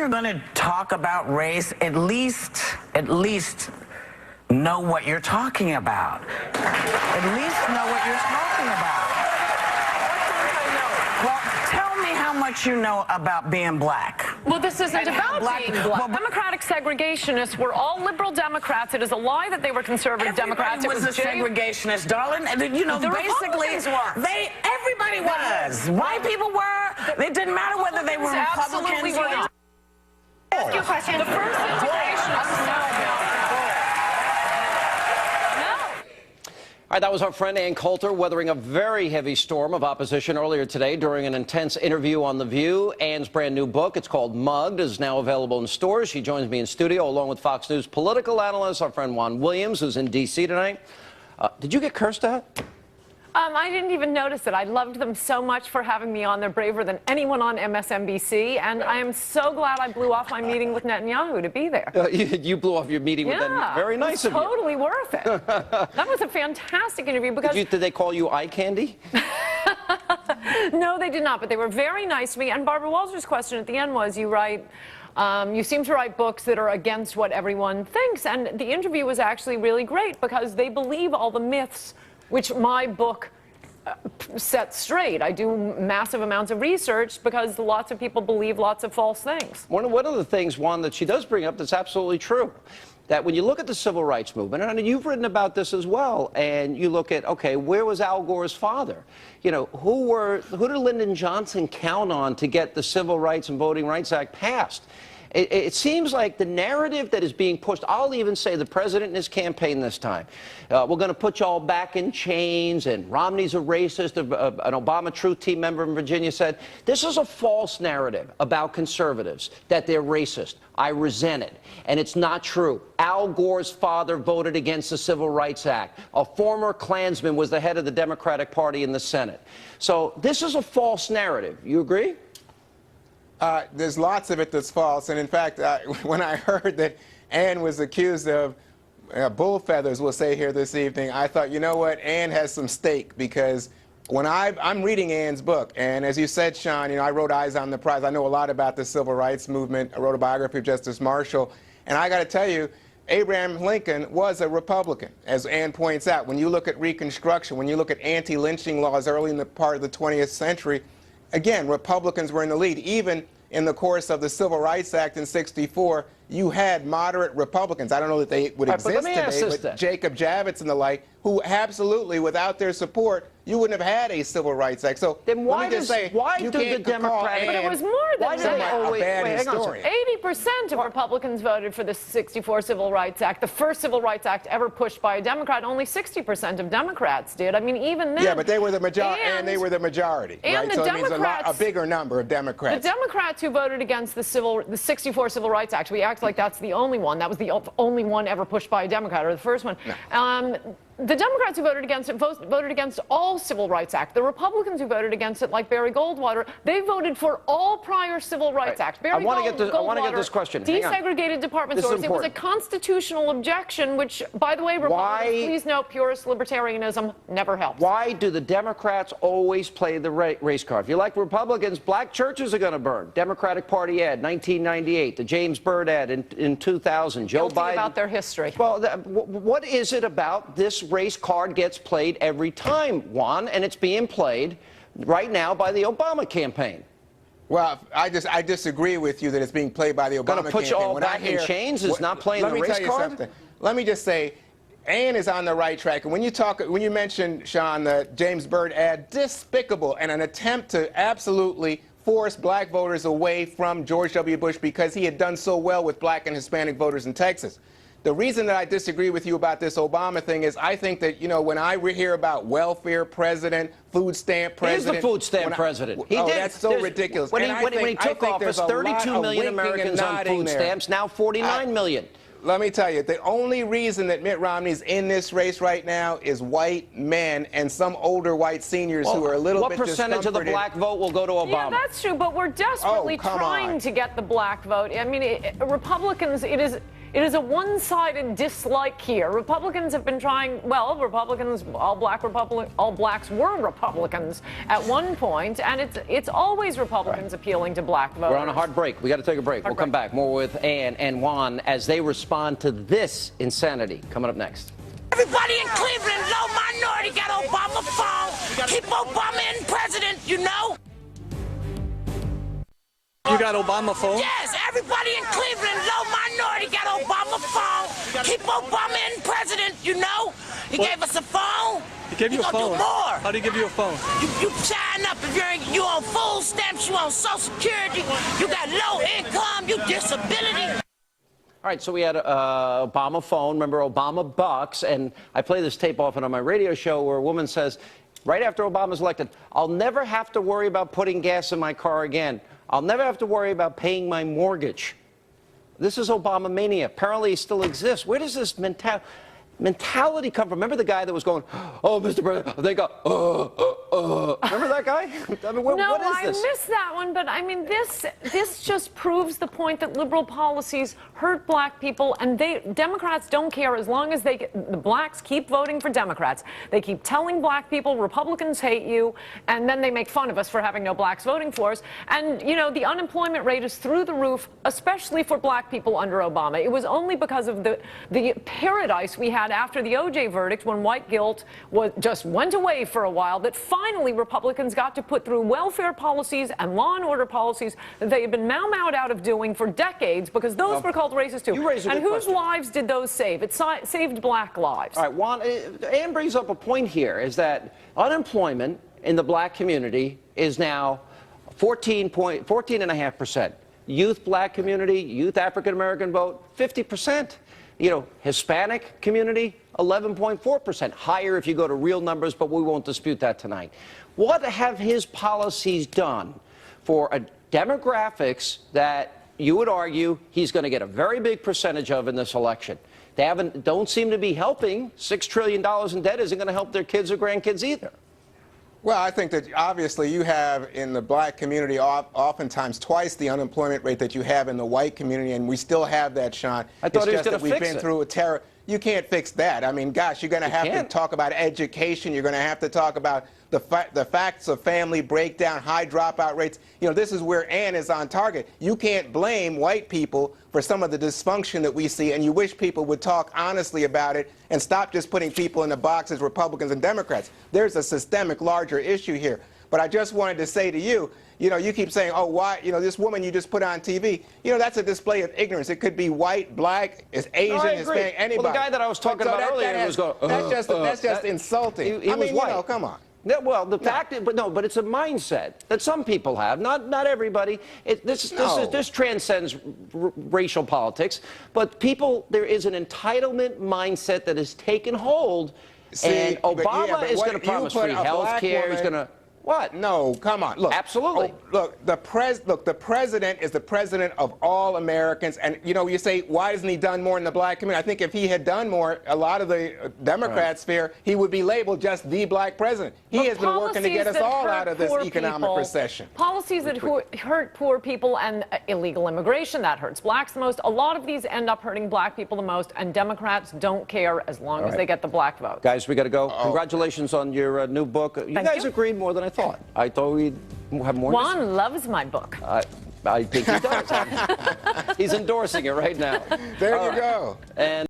you're going to talk about race, at least know what you're talking about. At least know what you're talking about. Well, tell me how much you know about being black. Well, this isn't about being black. Well, Democratic segregationists were all liberal Democrats. It is a lie that they were conservative Democrats. Everybody was a segregationist, darling. You know, basically, everybody was. White people were. It didn't matter whether they were Republicans or not. Ask you a question. The first integration. All right, that was our friend Ann Coulter weathering a very heavy storm of opposition earlier today during an intense interview on The View. Ann's brand new book, it's called Mugged, is now available in stores. She joins me in studio along with Fox News political analyst, our friend Juan Williams, who's in D.C. tonight. Did you get cursed at? I didn't even notice it. I loved them so much for having me on. They're braver than anyone on MSNBC, and I am so glad I blew off my meeting with Netanyahu to be there. You blew off your meeting with them. Very nice of you. Totally worth it. That was a fantastic interview because... Did they call you eye candy? No, they did not, but they were very nice to me. And Barbara Walters' question at the end was, you seem to write books that are against what everyone thinks. And the interview was actually really great because they believe all the myths which my book sets straight. I do massive amounts of research because lots of people believe lots of false things. One of the things, Juan, that she does bring up that's absolutely true, that when you look at the civil rights movement, and you've written about this as well, and you look at, okay, where was Al Gore's father? You know, who did Lyndon Johnson count on to get the Civil Rights and Voting Rights Act passed? It seems like the narrative that is being pushed, I'll even say the president in his campaign this time, we're going to put you all back in chains, and Romney's a racist. An Obama Truth Team member in Virginia said, this is a false narrative about conservatives, that they're racist. I resent it. And it's not true. Al Gore's father voted against the Civil Rights Act. A former Klansman was the head of the Democratic Party in the Senate. So this is a false narrative. You agree? There's lots of it that's false, and in fact, when I heard that Ann was accused of bull feathers, we'll say here this evening, I thought, you know what, Ann has some stake, because when I'm reading Ann's book, and as you said, Sean, you know, I wrote Eyes on the Prize. I know a lot about the civil rights movement. I wrote a biography of Justice Marshall, and I got to tell you, Abraham Lincoln was a Republican, as Ann points out. When you look at Reconstruction, when you look at anti-lynching laws early in the part of the 20th century, again, Republicans were in the lead. Even in the course of the Civil Rights Act in '64, you had moderate Republicans. I don't know that they would exist today, but Jacob Javits and the like, who absolutely, without their support, you wouldn't have had a Civil Rights Act. So then why do the Democrats? But it was more than that. 80% of Republicans voted for the '64 Civil Rights Act, the first Civil Rights Act ever pushed by a Democrat. Only 60% of Democrats did. I mean, even then. Yeah, but they were the majority, and they were the majority, and right? So it means a bigger number of Democrats. The Democrats who voted against the '64 Civil Rights Act, we act like that's the only one. That was the only one ever pushed by a Democrat, or the first one. No. The Democrats who voted against it voted against all Civil Rights Act. The Republicans who voted against it, like Barry Goldwater, they voted for all prior Civil Rights Acts. I want to get this question. Desegregated department stores. It was a constitutional objection, which, by the way, Republicans, please note, purist libertarianism never helps. Why do the Democrats always play the race card? If you like Republicans, black churches are going to burn. Democratic Party ad, 1998. The James Byrd ad in 2000. Joe Biden. About their history. Well, what is it about this race card gets played every time, Juan, and it's being played right now by the Obama campaign? Well, I disagree with you that it's being played by the Obama campaign. Going to put you all back in chains is not playing the race card? Let me tell you something. Let me just say, Ann is on the right track. And when you mentioned, Sean, the James Byrd ad, despicable and an attempt to absolutely force black voters away from George W. Bush because he had done so well with black and Hispanic voters in Texas. The reason that I disagree with you about this Obama thing is I think that, you know, when I hear about welfare president, food stamp president. He's the food stamp president. That's so ridiculous. When he took office, 32 million Americans on food stamps, now 49 million. Let me tell you, the only reason that Mitt Romney's in this race right now is white men and some older white seniors who are a little bit discomforted. What percentage of the black vote will go to Obama? Yeah, that's true, but we're desperately trying to get the black vote. I mean, Republicans, It is a one-sided dislike here. Republicans have been trying, well, Republicans, all blacks were Republicans at one point, and it's always Republicans appealing to black voters. We're on a hard break. We got to take a break. We'll come back. More with Ann and Juan as they respond to this insanity. Coming up next. Everybody in Cleveland, low minority, got Obama phone. Keep Obama in president, you know? You got Obama phone? Yes, everybody in Cleveland, low minority, got Obama phone. Keep Obama in president, you know? He gave us a phone. He gave you a phone? Do more. How do he give you a phone? You sign up if you on food stamps, you on Social Security, you got low income, you disability. All right, so we had Obama phone, remember Obama bucks, and I play this tape often on my radio show where a woman says, right after Obama's elected, I'll never have to worry about putting gas in my car again. I'll never have to worry about paying my mortgage. This is Obama mania. Apparently it still exists. Where does this mentality come from? Remember the guy that was going, oh, Mr. President, they go, Remember that guy? I mean, what is this? I missed that one, but I mean, this just proves the point that liberal policies hurt black people, and Democrats don't care as long as the blacks keep voting for Democrats. They keep telling black people Republicans hate you, and then they make fun of us for having no blacks voting for us. And, you know, the unemployment rate is through the roof, especially for black people under Obama. It was only because of the paradise we had after the O.J. verdict, when white guilt just went away for a while, that finally Republicans got to put through welfare policies and law and order policies that they had been mowed out of doing for decades, because those were called racist too. And whose lives did those save? It saved black lives. All right, Juan, Ann brings up a point here, is that unemployment in the black community is now 14.5%. Youth black community, youth African-American vote, 50%. You know, Hispanic community, 11.4%. Higher if you go to real numbers, but we won't dispute that tonight. What have his policies done for demographics that you would argue he's going to get a very big percentage of in this election? They don't seem to be helping. $6 trillion in debt isn't going to help their kids or grandkids either. Well, I think that obviously you have in the black community oftentimes twice the unemployment rate that you have in the white community, and we still have that, Sean. I thought he was going to fix it. We've been through a terror. You can't fix that. I mean, gosh, you're going to have to talk about education. You're going to have to talk about the facts of family breakdown, high dropout rates. You know, this is where Ann is on target. You can't blame white people for some of the dysfunction that we see, and you wish people would talk honestly about it and stop just putting people in the box as Republicans and Democrats. There's a systemic, larger issue here. But I just wanted to say to you, you know, you keep saying, oh, why, you know, this woman you just put on TV, you know, that's a display of ignorance. It could be white, black, is Asian, Hispanic, anybody. Well, the guy that I was talking about earlier was going, that's just insulting. He I mean, was white. You know, come on. Yeah, well, the fact is, but it's a mindset that some people have, not everybody. This transcends racial politics, but people, there is an entitlement mindset that has taken hold, and Obama is going to promise free health care. He's going to. What? No, come on. Look. Absolutely. Look, the president is the president of all Americans. And, you know, you say, why hasn't he done more in the black community? I think if he had done more, a lot of the Democrats fear he would be labeled just the black president. He has been working to get us all out of this economic recession. Policies that hurt poor people and illegal immigration, that hurts blacks the most. A lot of these end up hurting black people the most, and Democrats don't care as long as they get the black vote. Guys, we got to go. Congratulations on your new book. You guys agreed more than I thought. I thought we'd have more. Juan loves my book. I think he does. He's endorsing it right now. There you go. And